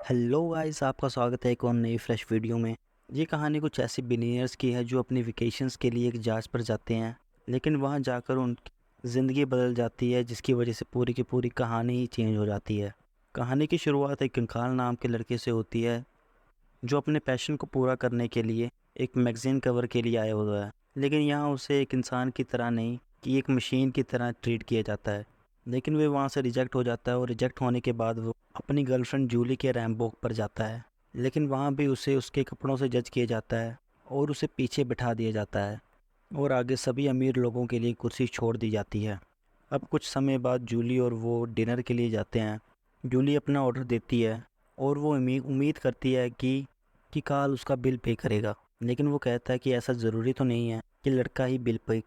Hello guys, आपका स्वागत है एक और नई फ्रेश वीडियो में। ये कहानी कुछ ऐसे बिलियनर्स की है जो अपनी वेकेशंस के लिए एक जहाज़ पर जाते हैं, लेकिन वहाँ जाकर उनकी ज़िंदगी बदल जाती है, जिसकी वजह से पूरी की पूरी कहानी ही चेंज हो जाती है। कहानी की शुरुआत एक कंकाल नाम के लड़के से होती है, जो अपने पैशन को पूरा करने के लिए एक मैगज़ीन कवर के लिए आया हुआ है। लेकिन यहाँ उसे एक इंसान की तरह नहीं कि एक मशीन की तरह ट्रीट किया जाता है। लेकिन वे वहाँ से रिजेक्ट हो जाता है और रिजेक्ट होने के बाद वो अपनी गर्लफ्रेंड जूली के रैम्बो पर जाता है। लेकिन वहाँ भी उसे उसके कपड़ों से जज किया जाता है और उसे पीछे बिठा दिया जाता है और आगे सभी अमीर लोगों के लिए कुर्सी छोड़ दी जाती है। अब कुछ समय बाद जूली और वो डिनर के लिए जाते हैं। जूली अपना ऑर्डर देती है और वो उम्मीद करती है कि काल उसका बिल पे करेगा। लेकिन वो कहता है कि ऐसा ज़रूरी तो नहीं है कि लड़का ही बिल पे।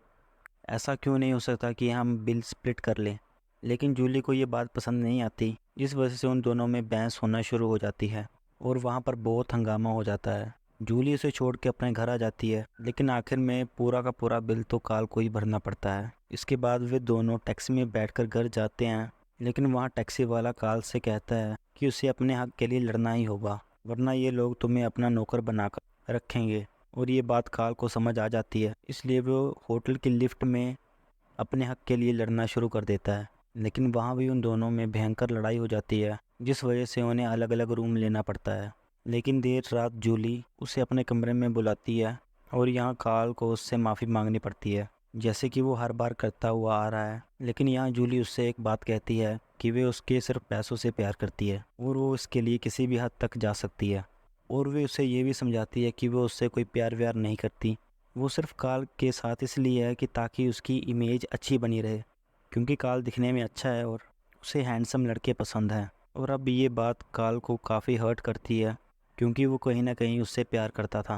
ऐसा क्यों नहीं हो सकता कि हम बिल स्प्लिट कर लें। लेकिन जूली को ये बात पसंद नहीं आती, जिस वजह से उन दोनों में बहस होना शुरू हो जाती है और वहाँ पर बहुत हंगामा हो जाता है। जूली उसे छोड़ के अपने घर आ जाती है, लेकिन आखिर में पूरा का पूरा बिल तो काल को ही भरना पड़ता है। इसके बाद वे दोनों टैक्सी में बैठकर घर जाते हैं, लेकिन वहाँ टैक्सी वाला काल से कहता है कि उसे अपने हक के लिए लड़ना ही होगा, वरना ये लोग तुम्हें अपना नौकर बनाकर रखेंगे। और ये बात काल को समझ आ जाती है, इसलिए वो होटल की लिफ्ट में अपने हक के लिए लड़ना शुरू कर देता है। लेकिन वहाँ भी उन दोनों में भयंकर लड़ाई हो जाती है, जिस वजह से उन्हें अलग अलग रूम लेना पड़ता है। लेकिन देर रात जूली उसे अपने कमरे में बुलाती है और यहाँ काल को उससे माफ़ी मांगनी पड़ती है, जैसे कि वो हर बार करता हुआ आ रहा है। लेकिन यहाँ जूली उससे एक बात कहती है कि वे उसके सिर्फ पैसों से प्यार करती है और वो इसके लिए किसी भी हद तक जा सकती है। और वे उसे ये भी समझाती है कि वो उससे कोई प्यार व्यार नहीं करती, वो सिर्फ काल के साथ इसलिए है कि ताकि उसकी इमेज अच्छी बनी रहे, क्योंकि काल दिखने में अच्छा है और उसे हैंडसम लड़के पसंद हैं। और अब ये बात काल को काफ़ी हर्ट करती है, क्योंकि वो कहीं ना कहीं उससे प्यार करता था।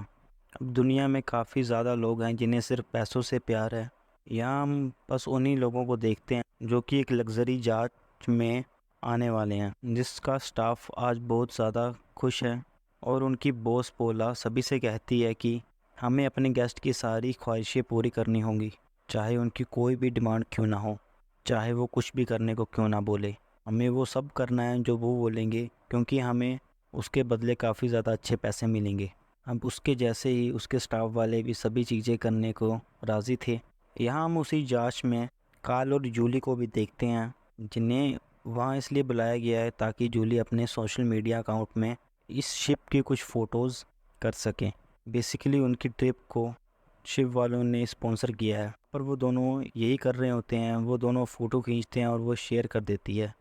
अब दुनिया में काफ़ी ज़्यादा लोग हैं जिन्हें सिर्फ पैसों से प्यार है। यहाँ हम बस उन्हीं लोगों को देखते हैं जो कि एक लग्जरी जहाज में आने वाले हैं, जिसका स्टाफ आज बहुत ज़्यादा खुश है। और उनकी बॉस पोला सभी से कहती है कि हमें अपने गेस्ट की सारी ख्वाहिशें पूरी करनी होंगी, चाहे उनकी कोई भी डिमांड क्यों ना हो, चाहे वो कुछ भी करने को क्यों ना बोले। हमें वो सब करना है जो वो बोलेंगे, क्योंकि हमें उसके बदले काफ़ी ज़्यादा अच्छे पैसे मिलेंगे। अब उसके जैसे ही उसके स्टाफ वाले भी सभी चीज़ें करने को राज़ी थे। यहाँ हम उसी जांच में काल और जूली को भी देखते हैं, जिन्हें वहाँ इसलिए बुलाया गया है ताकि जूली अपने सोशल मीडिया अकाउंट में इस शिप की कुछ फ़ोटोज़ कर सकें। बेसिकली उनकी ट्रिप को शिप वालों ने स्पॉन्सर किया है, पर वो दोनों यही कर रहे होते हैं। वो दोनों फ़ोटो खींचते हैं और वो शेयर कर देती है।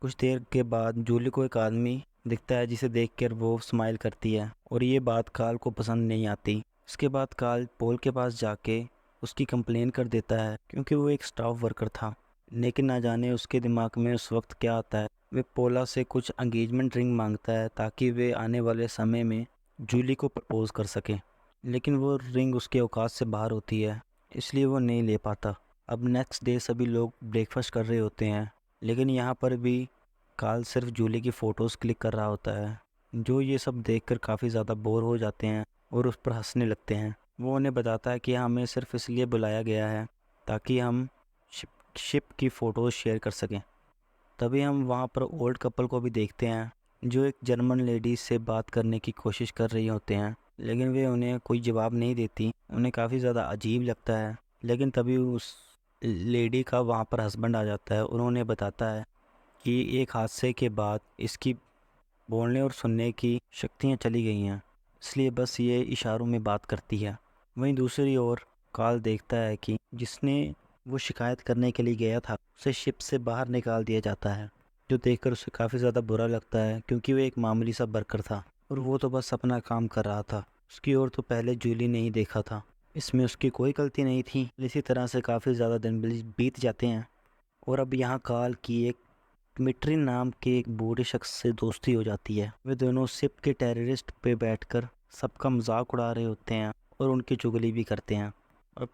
कुछ देर के बाद जूली को एक आदमी दिखता है, जिसे देखकर वो स्माइल करती है और ये बात काल को पसंद नहीं आती। इसके बाद काल पोल के पास जाके उसकी कंप्लेन कर देता है, क्योंकि वो एक स्टाफ वर्कर था। लेकिन ना जाने उसके दिमाग में उस वक्त क्या आता है, वे पोला से कुछ एंगेजमेंट रिंग मांगता है ताकि वे आने वाले समय में जूली को प्रपोज कर सके। लेकिन वो रिंग उसके औकात से बाहर होती है, इसलिए वो नहीं ले पाता। अब नेक्स्ट डे सभी लोग ब्रेकफास्ट कर रहे होते हैं, लेकिन यहाँ पर भी काल सिर्फ जूली की फ़ोटोज़ क्लिक कर रहा होता है, जो ये सब देखकर काफ़ी ज़्यादा बोर हो जाते हैं और उस पर हंसने लगते हैं। वो उन्हें बताता है कि हमें सिर्फ इसलिए बुलाया गया है ताकि हम शिप की फ़ोटोज़ शेयर कर सकें। तभी हम वहाँ पर ओल्ड कपल को भी देखते हैं, जो एक जर्मन लेडी से बात करने की कोशिश कर रही होते हैं, लेकिन वे उन्हें कोई जवाब नहीं देती। उन्हें काफ़ी ज़्यादा अजीब लगता है। लेकिन तभी उस लेडी का वहाँ पर हस्बैंड आ जाता है और उन्हें बताता है कि एक हादसे के बाद इसकी बोलने और सुनने की शक्तियाँ चली गई हैं, इसलिए बस ये इशारों में बात करती है। वहीं दूसरी ओर काल देखता है कि जिसने वो शिकायत करने के लिए गया था, उसे शिप से बाहर निकाल दिया जाता है, जो देखकर उसे काफ़ी ज़्यादा बुरा लगता है, क्योंकि वो एक मामूली सा वर्कर था और वो तो बस अपना काम कर रहा था। उसकी ओर तो पहले जूली ने ही देखा था, इसमें उसकी कोई गलती नहीं थी। इसी तरह से काफ़ी ज़्यादा दिन बीत जाते हैं और अब यहाँ काल की एक मिट्री नाम के एक बूढ़े शख्स से दोस्ती हो जाती है। वे दोनों शिप के टेररिस्ट पे बैठकर सबका मजाक उड़ा रहे होते हैं और उनकी चुगली भी करते हैं। और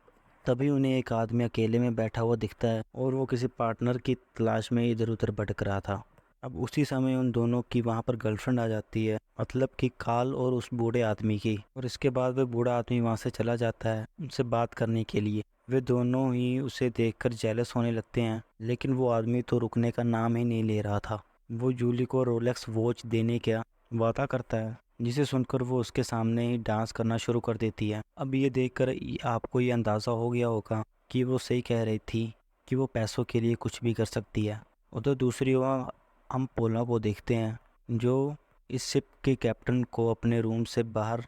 तभी उन्हें एक आदमी अकेले में बैठा हुआ दिखता है और वो किसी पार्टनर की तलाश में इधर उधर भटक रहा था। अब उसी समय उन दोनों की वहाँ पर गर्लफ्रेंड आ जाती है, मतलब कि काल और उस बूढ़े आदमी की। और इसके बाद वह बूढ़ा आदमी वहाँ से चला जाता है उनसे बात करने के लिए। वे दोनों ही उसे देखकर जेलस होने लगते हैं, लेकिन वो आदमी तो रुकने का नाम ही नहीं ले रहा था। वो जूली को रोलेक्स वॉच देने का वादा करता है, जिसे सुनकर वो उसके सामने ही डांस करना शुरू कर देती है। अब ये देखकर आपको ये अंदाज़ा हो गया होगा कि वो सही कह रही थी कि वो पैसों के लिए कुछ भी कर सकती है। उधर दूसरी ओर हम पोला को देखते हैं, जो इस शिप के कैप्टन को अपने रूम से बाहर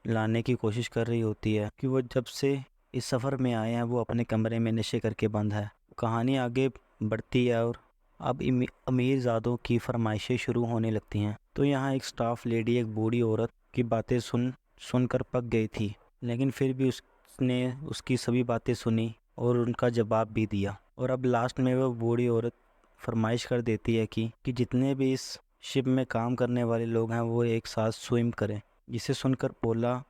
लाने की कोशिश कर रही होती है कि वो जब से इस सफ़र में आए हैं वो अपने कमरे में नशे करके बंद है। कहानी आगे बढ़ती है और अब अमीर ज़ादों की फरमाइशें शुरू होने लगती हैं। तो यहाँ एक स्टाफ लेडी एक बूढ़ी औरत की बातें सुनकर पक गई थी, लेकिन फिर भी उसने उसकी सभी बातें सुनी और उनका जवाब भी दिया। और अब लास्ट में वह बूढ़ी औरत फरमाइश कर देती है कि जितने भी इस शिप में काम करने वाले लोग हैं वो एक साथ स्विम करें, जिसे सुनकर पोला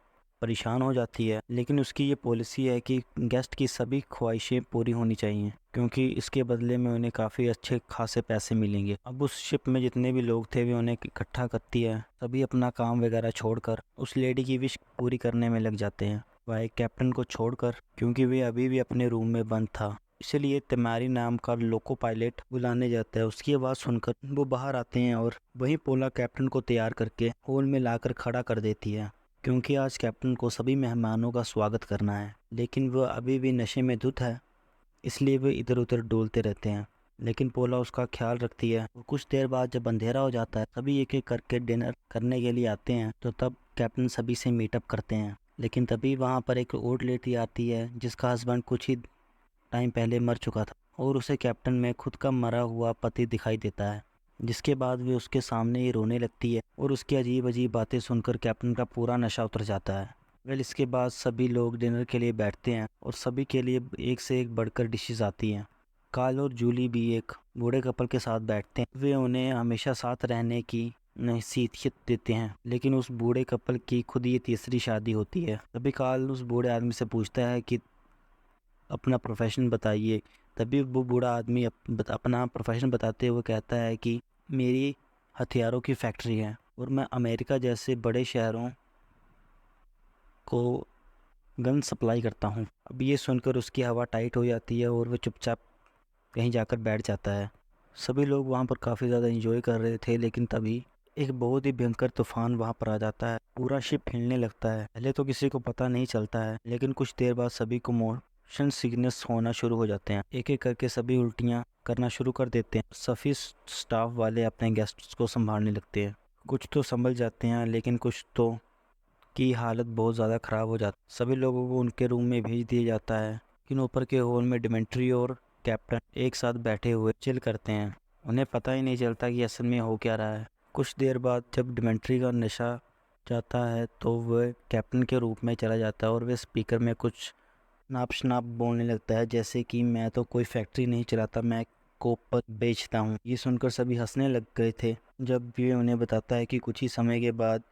परेशान हो जाती है। लेकिन उसकी ये पॉलिसी है कि गेस्ट की सभी ख्वाहिशें पूरी होनी चाहिए, क्योंकि इसके बदले में उन्हें काफ़ी अच्छे खासे पैसे मिलेंगे। अब उस शिप में जितने भी लोग थे वे उन्हें इकट्ठा करती है। सभी अपना काम वगैरह छोड़कर उस लेडी की विश पूरी करने में लग जाते हैं, वह एक कैप्टन को छोड़कर, क्योंकि वे अभी भी अपने रूम में बंद था। इसलिए तिमारी नाम का लोको पायलट बुलाने जाता है। उसकी आवाज़ सुनकर वो बाहर आते हैं और वहीं पोला कैप्टन को तैयार करके हॉल में लाकर खड़ा कर देती है, क्योंकि आज कैप्टन को सभी मेहमानों का स्वागत करना है। लेकिन वह अभी भी नशे में धुत है, इसलिए वे इधर उधर डोलते रहते हैं। लेकिन पोला उसका ख्याल रखती है। और कुछ देर बाद जब अंधेरा हो जाता है, सभी एक एक करके डिनर करने के लिए आते हैं। तो तब कैप्टन सभी से मीटअप करते हैं। लेकिन तभी वहाँ पर एक और लेडी आती है जिसका हस्बैंड कुछ ही टाइम पहले मर चुका था, और उसे कैप्टन में खुद का मरा हुआ पति दिखाई देता है। जिसके बाद वे उसके सामने ही रोने लगती है और उसकी अजीब अजीब बातें सुनकर कैप्टन का पूरा नशा उतर जाता है। वेल, इसके बाद सभी लोग डिनर के लिए बैठते हैं और सभी के लिए एक से एक बढ़कर डिशेस आती हैं। कार्ल और जूली भी एक बूढ़े कपल के साथ बैठते हैं। वे उन्हें हमेशा साथ रहने की नसीहत देते हैं, लेकिन उस बूढ़े कपल की खुद ये तीसरी शादी होती है। तभी कार्ल उस बूढ़े आदमी से पूछता है कि अपना प्रोफेशन बताइए। तभी वो बूढ़ा आदमी अपना प्रोफेशन बताते हुए कहता है कि मेरी हथियारों की फैक्ट्री है और मैं अमेरिका जैसे बड़े शहरों को गन सप्लाई करता हूँ। अब ये सुनकर उसकी हवा टाइट हो जाती है और वह चुपचाप कहीं जाकर बैठ जाता है। सभी लोग वहाँ पर काफ़ी ज़्यादा एंजॉय कर रहे थे, लेकिन तभी एक बहुत ही भयंकर तूफान वहाँ पर आ जाता है। पूरा शिप हिलने लगता है। पहले तो किसी को पता नहीं चलता है, लेकिन कुछ देर बाद सभी को मोशन सिकनेस होना शुरू हो जाते हैं। एक एक करके सभी उल्टियाँ करना शुरू कर देते हैं। सभी स्टाफ वाले अपने गेस्ट्स को संभालने लगते हैं। कुछ तो संभल जाते हैं, लेकिन कुछ तो की हालत बहुत ज़्यादा ख़राब हो जाती है। सभी लोगों को उनके रूम में भेज दिया जाता है। लेकिन ऊपर के हॉल में डिमेंट्री और कैप्टन एक साथ बैठे हुए चिल करते हैं। उन्हें पता ही नहीं चलता कि असल में हो क्या रहा है। कुछ देर बाद जब डिमेंट्री का नशा जाता है तो वह कैप्टन के रूप में चला जाता है और वह स्पीकर में कुछ नाप शनाप बोलने लगता है, जैसे कि मैं तो कोई फैक्ट्री नहीं चलाता, मैं कोप बेचता हूँ। ये सुनकर सभी हंसने लग गए थे। जब ये उन्हें बताता है कि कुछ ही समय के बाद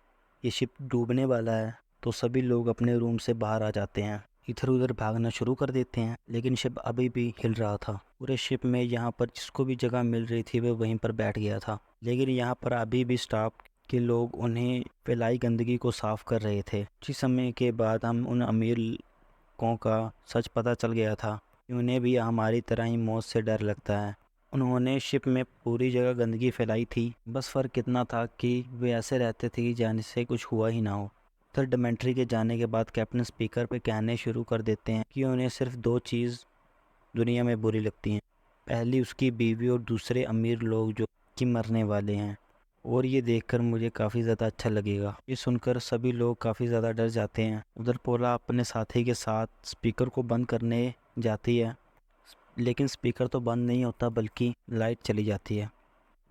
ये शिप डूबने वाला है, तो सभी लोग अपने रूम से बाहर आ जाते हैं, इधर उधर भागना शुरू कर देते हैं। लेकिन शिप अभी भी हिल रहा था। पूरे शिप में यहाँ पर जिसको भी जगह मिल रही थी वह वहीं पर बैठ गया था। लेकिन यहाँ पर अभी भी स्टाफ के लोग उन्हें फैलाई गंदगी को साफ कर रहे थे। कुछ समय के बाद हम उन अमीर लोगों का सच पता चल गया था कि उन्हें भी हमारी तरह ही मौत से डर लगता है। उन्होंने शिप में पूरी जगह गंदगी फैलाई थी, बस फ़र्क इतना था कि वे ऐसे रहते थे कि जाने से कुछ हुआ ही ना हो। थर्ड डिमेंट्री के जाने के बाद कैप्टन स्पीकर पे कहने शुरू कर देते हैं कि उन्हें सिर्फ दो चीज़ दुनिया में बुरी लगती हैं। पहली उसकी बीवी और दूसरे अमीर लोग जो कि मरने वाले हैं। और ये देखकर मुझे काफ़ी ज़्यादा अच्छा लगेगा। ये सुनकर सभी लोग काफ़ी ज़्यादा डर जाते हैं। उधर पोला अपने साथी के साथ स्पीकर को बंद करने जाती है, लेकिन स्पीकर तो बंद नहीं होता बल्कि लाइट चली जाती है,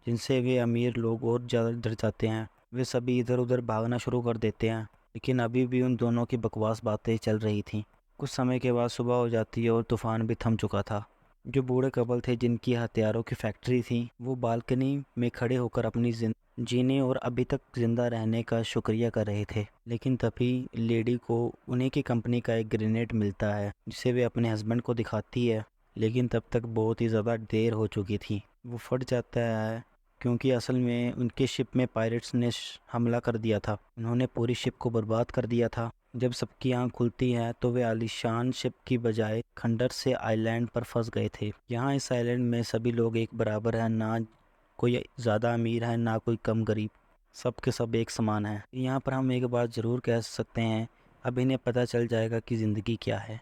जिनसे वे अमीर लोग और ज़्यादा डर जाते हैं। वे सभी इधर उधर भागना शुरू कर देते हैं, लेकिन अभी भी उन दोनों की बकवास बातें चल रही थीं। कुछ समय के बाद सुबह हो जाती है और तूफान भी थम चुका था। जो बूढ़े कपल थे जिनकी हथियारों की फैक्ट्री थी, वो बालकनी में खड़े होकर अपनी जीने और अभी तक जिंदा रहने का शुक्रिया कर रहे थे। लेकिन तभी लेडी को उन्हीं की कंपनी का एक ग्रेनेड मिलता है, जिसे वे अपने हस्बैंड को दिखाती है। लेकिन तब तक बहुत ही ज़्यादा देर हो चुकी थी। वो फट जाता है, क्योंकि असल में उनके शिप में पायरेट्स ने हमला कर दिया था। उन्होंने पूरी शिप को बर्बाद कर दिया था। जब सबकी आंख खुलती है तो वे आलीशान शिप की बजाय खंडर से आइलैंड पर फंस गए थे। यहाँ इस आइलैंड में सभी लोग एक बराबर हैं, ना कोई ज़्यादा अमीर है ना कोई कम गरीब। सब के सब एक समान है। यहाँ पर हम एक बात ज़रूर कह सकते हैं, अब इन्हें पता चल जाएगा कि ज़िंदगी क्या है।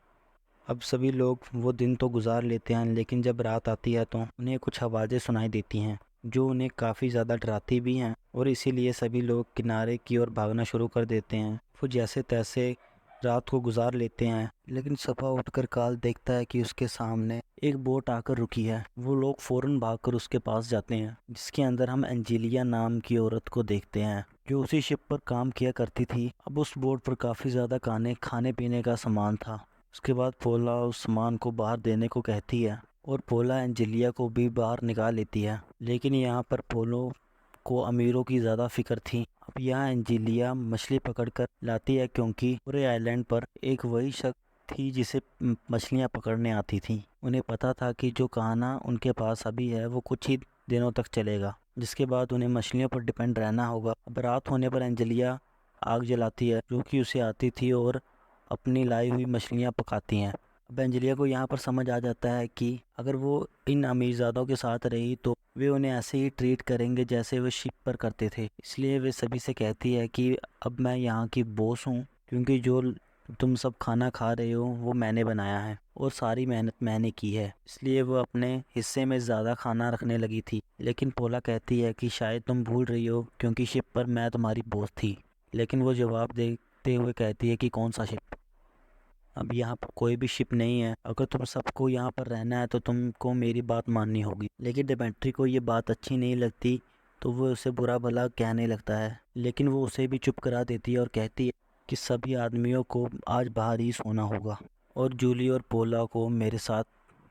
अब सभी लोग वो दिन तो गुजार लेते हैं, लेकिन जब रात आती है तो उन्हें कुछ आवाज़ें सुनाई देती हैं जो उन्हें काफ़ी ज़्यादा डराती भी हैं, और इसीलिए सभी लोग किनारे की ओर भागना शुरू कर देते हैं। वो जैसे तैसे रात को गुजार लेते हैं, लेकिन सुबह उठकर काल देखता है कि उसके सामने एक बोट आकर रुकी है। वो लोग फ़ौरन भागकर उसके पास जाते हैं, जिसके अंदर हम एंजेलिया नाम की औरत को देखते हैं जो उसी शिप पर काम किया करती थी। अब उस बोट पर काफ़ी ज़्यादा खाने पीने का सामान था। उसके बाद पोला उस सामान को बाहर देने को कहती है और पोला एंजेलिया को भी बाहर निकाल लेती है, लेकिन यहाँ पर पोलो को अमीरों की ज़्यादा फिक्र थी। अब यहाँ एंजेलिया मछली पकड़कर लाती है, क्योंकि पूरे आइलैंड पर एक वही शख्स थी जिसे मछलियाँ पकड़ने आती थी। उन्हें पता था कि जो खाना उनके पास अभी है वो कुछ ही दिनों तक चलेगा, जिसके बाद उन्हें मछलियों पर डिपेंड रहना होगा। अब रात होने पर एंजेलिया आग जलाती है जो कि उसे आती थी और अपनी लाई हुई मछलियाँ पकाती हैं। अब एंजेलिया को यहाँ पर समझ आ जाता है कि अगर वो इन अमीरजादों के साथ रही तो वे उन्हें ऐसे ही ट्रीट करेंगे जैसे वे शिप पर करते थे। इसलिए वे सभी से कहती है कि अब मैं यहाँ की बॉस हूँ, क्योंकि जो तुम सब खाना खा रहे हो वो मैंने बनाया है और सारी मेहनत मैंने की है। इसलिए वो अपने हिस्से में ज़्यादा खाना रखने लगी थी। लेकिन पोला कहती है कि शायद तुम भूल रही हो, क्योंकि शिप पर मैं तुम्हारी बॉस थी। लेकिन वो जवाब देते हुए कहती है कि कौन सा शिप? अब यहाँ पर कोई भी शिप नहीं है। अगर तुम सबको यहाँ पर रहना है तो तुमको मेरी बात माननी होगी। लेकिन डिमेट्री को ये बात अच्छी नहीं लगती, तो वो उसे बुरा भला कहने लगता है, लेकिन वो उसे भी चुप करा देती है और कहती है कि सभी आदमियों को आज बाहर ही सोना होगा और जूली और पोला को मेरे साथ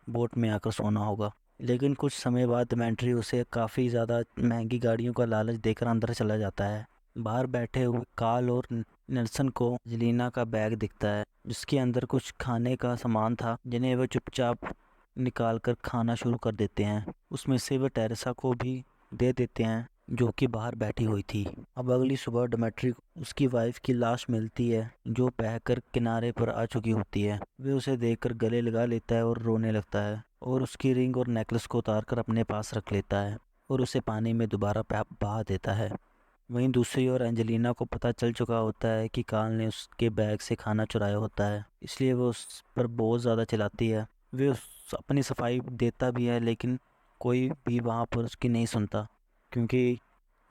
बोट में आकर सोना होगा। लेकिन कुछ समय बाद डिमेट्री उसे काफ़ी ज़्यादा महंगी गाड़ियों का लालच देकर अंदर चला जाता है। बाहर बैठे हुए काल और नेल्सन को जेलिना का बैग दिखता है, जिसके अंदर कुछ खाने का सामान था, जिन्हें वे चुपचाप निकाल कर खाना शुरू कर देते हैं। उसमें से वे टेरेसा को भी दे देते हैं जो कि बाहर बैठी हुई थी। अब अगली सुबह डिमेट्री को उसकी वाइफ की लाश मिलती है जो बहकर किनारे पर आ चुकी होती है। वे उसे देखकर गले लगा लेता है और रोने लगता है और उसकी रिंग और नेकलेस को उतार कर अपने पास रख लेता है और उसे पानी में दोबारा बहा देता है। वहीं दूसरी ओर एंजेलिना को पता चल चुका होता है कि काल ने उसके बैग से खाना चुराया होता है, इसलिए वो उस पर बहुत ज़्यादा चिल्लाती है। वे अपनी सफाई देता भी है, लेकिन कोई भी वहाँ पर उसकी नहीं सुनता, क्योंकि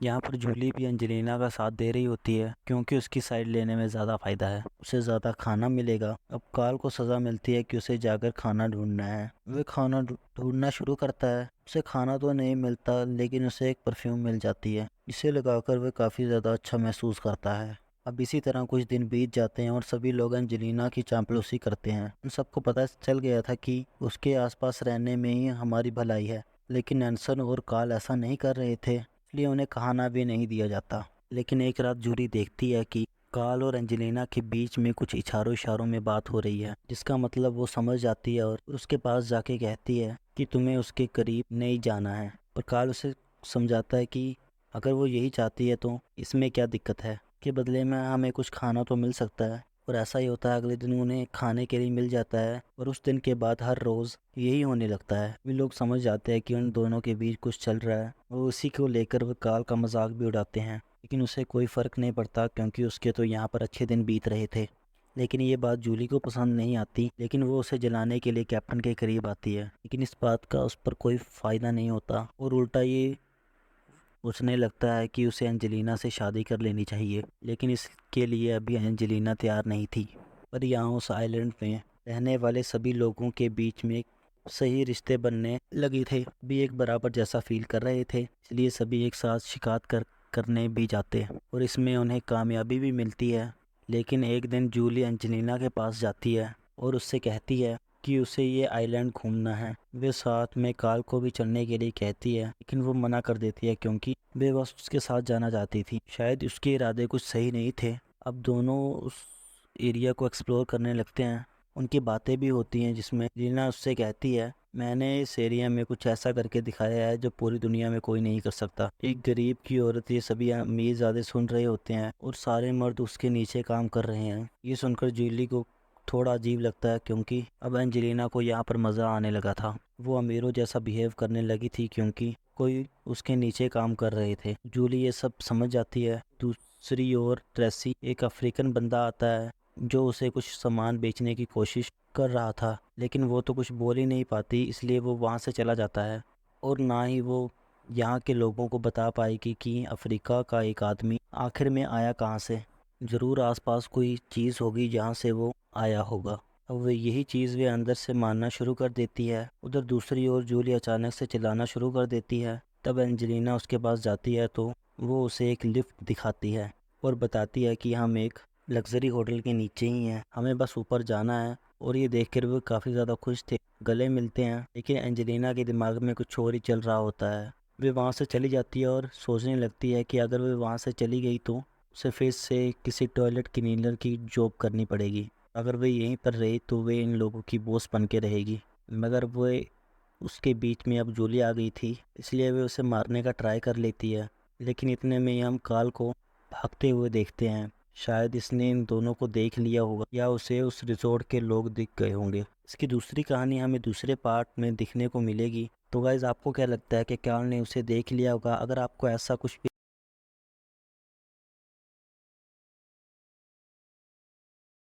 यहाँ पर जूली भी एंजेलिना का साथ दे रही होती है, क्योंकि उसकी साइड लेने में ज़्यादा फ़ायदा है, उसे ज़्यादा खाना मिलेगा। अब काल को सज़ा मिलती है कि उसे जाकर खाना ढूंढना है। वे खाना ढूंढना शुरू करता है। उसे खाना तो नहीं मिलता, लेकिन उसे एक परफ्यूम मिल जाती है, इसे लगाकर वह काफ़ी ज़्यादा अच्छा महसूस करता है। अब इसी तरह कुछ दिन बीत जाते हैं और सभी लोग एंजेलिना की चांपलूसी करते हैं। उन सबको पता चल गया था कि उसके आसपास रहने में ही हमारी भलाई है, लेकिन नैन्सन और काल ऐसा नहीं कर रहे थे, इसलिए उन्हें खाना भी नहीं दिया जाता। लेकिन एक रात जूली देखती है कि काल और एंजेलिना के बीच में कुछ इशारों में बात हो रही है, जिसका मतलब वो समझ जाती है और उसके पास जाके कहती है कि तुम्हें उसके करीब नहीं जाना है। पर काल उसे समझाता है कि अगर वो यही चाहती है तो इसमें क्या दिक्कत है, के बदले में हमें कुछ खाना तो मिल सकता है। और ऐसा ही होता है, अगले दिन उन्हें खाने के लिए मिल जाता है और उस दिन के बाद हर रोज़ यही होने लगता है। वे लोग समझ जाते हैं कि उन दोनों के बीच कुछ चल रहा है और उसी को लेकर वे काल का मजाक भी उड़ाते हैं, लेकिन उसे कोई फ़र्क नहीं पड़ता, क्योंकि उसके तो यहाँ पर अच्छे दिन बीत रहे थे। लेकिन ये बात जूली को पसंद नहीं आती, लेकिन वो उसे जलाने के लिए कैप्टन के करीब आती है, लेकिन इस बात का उस पर कोई फ़ायदा नहीं होता और उल्टा ये सोचने लगता है कि उसे एंजेलिना से शादी कर लेनी चाहिए। लेकिन इसके लिए अभी एंजेलिना तैयार नहीं थी। पर यहाँ उस आइलैंड में रहने वाले सभी लोगों के बीच में सही रिश्ते बनने लगे थे, भी एक बराबर जैसा फील कर रहे थे, इसलिए सभी एक साथ शिकार करने भी जाते और इसमें उन्हें कामयाबी भी मिलती है। लेकिन एक दिन जूली एंजेलिना के पास जाती है और उससे कहती है कि उसे ये आइलैंड घूमना है। वे साथ में काल को भी चलने के लिए कहती है, लेकिन वो मना कर देती है, क्योंकि वे बस उसके साथ जाना चाहती थी। शायद उसके इरादे कुछ सही नहीं थे। अब दोनों उस एरिया को एक्सप्लोर करने लगते हैं। उनकी बातें भी होती हैं, जिसमें लीना उससे कहती है, मैंने इस एरिया में कुछ ऐसा करके दिखाया है जो पूरी दुनिया में कोई नहीं कर सकता। एक गरीब की औरत ये सभी अमीरजादे सुन रहे होते हैं और सारे मर्द उसके नीचे काम कर रहे हैं। ये सुनकर जूली को थोड़ा अजीब लगता है, क्योंकि अब एंजेलिना को यहाँ पर मज़ा आने लगा था। वो अमीरों जैसा बिहेव करने लगी थी, क्योंकि कोई उसके नीचे काम कर रहे थे। जूली ये सब समझ जाती है। दूसरी ओर ट्रेसी, एक अफ्रीकन बंदा आता है जो उसे कुछ सामान बेचने की कोशिश कर रहा था, लेकिन वो तो कुछ बोल ही नहीं पाती, इसलिए वो वहाँ से चला जाता है और ना ही वो यहाँ के लोगों को बता पाएगी कि अफ्रीका का एक आदमी आखिर में आया कहाँ से। ज़रूर आसपास कोई चीज़ होगी जहाँ से वो आया होगा। अब वे यही चीज़ वे अंदर से मानना शुरू कर देती है। उधर दूसरी ओर जूली अचानक से चिल्लाना शुरू कर देती है। तब एंजेलिना उसके पास जाती है तो वो उसे एक लिफ्ट दिखाती है और बताती है कि हम एक लग्जरी होटल के नीचे ही हैं, हमें बस ऊपर जाना है। और ये देखकर वो काफ़ी ज़्यादा खुश थे। गले मिलते हैं, लेकिन एंजेलिना के दिमाग में कुछ और ही चल रहा होता है। वे वहाँ से चली जाती है और सोचने लगती है कि अगर वे वहाँ से चली गई तो उसे फिर से किसी टॉयलेट क्लीनर की जॉब करनी पड़ेगी। अगर वे यहीं पर रही तो वे इन लोगों की बॉस बन के रहेगी। मगर वे उसके बीच में अब जूली आ गई थी, इसलिए वे उसे मारने का ट्राई कर लेती है। लेकिन इतने में ही हम कार्ल को भागते हुए देखते हैं। शायद इसने इन दोनों को देख लिया होगा या उसे उस रिजॉर्ट के लोग दिख गए होंगे। इसकी दूसरी कहानी हमें दूसरे पार्ट में दिखने को मिलेगी। तो गाइज, आपको क्या लगता है कि कार्ल ने उसे देख लिया होगा? अगर आपको ऐसा कुछ